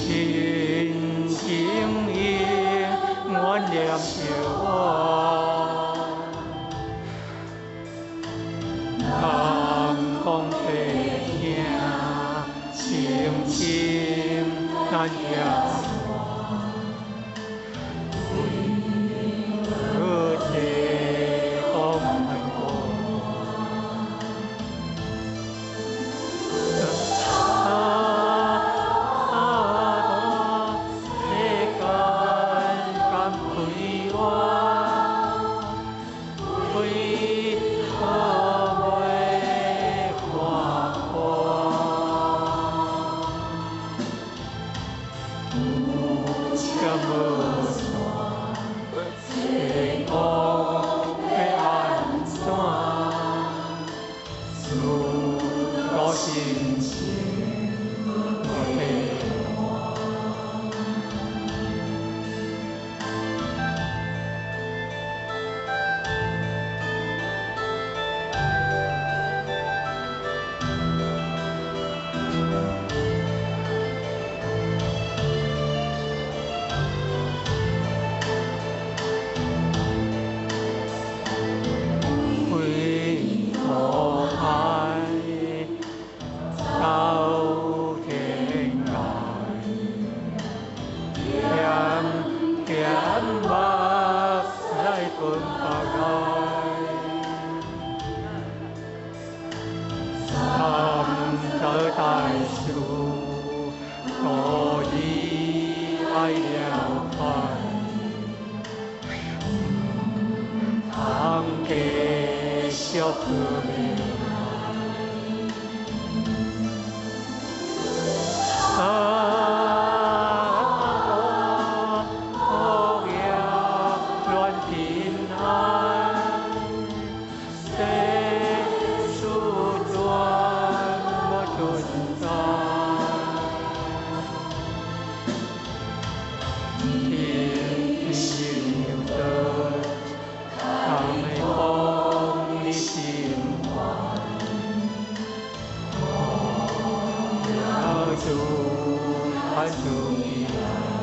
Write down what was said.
心经意，我念着我，人讲地行，心心难行。đại sự có gì ai đều phải 함께 쉬었으면 Hãy subscribe cho kênh Ghiền Mì Gõ để không bỏ lỡ những video hấp dẫn.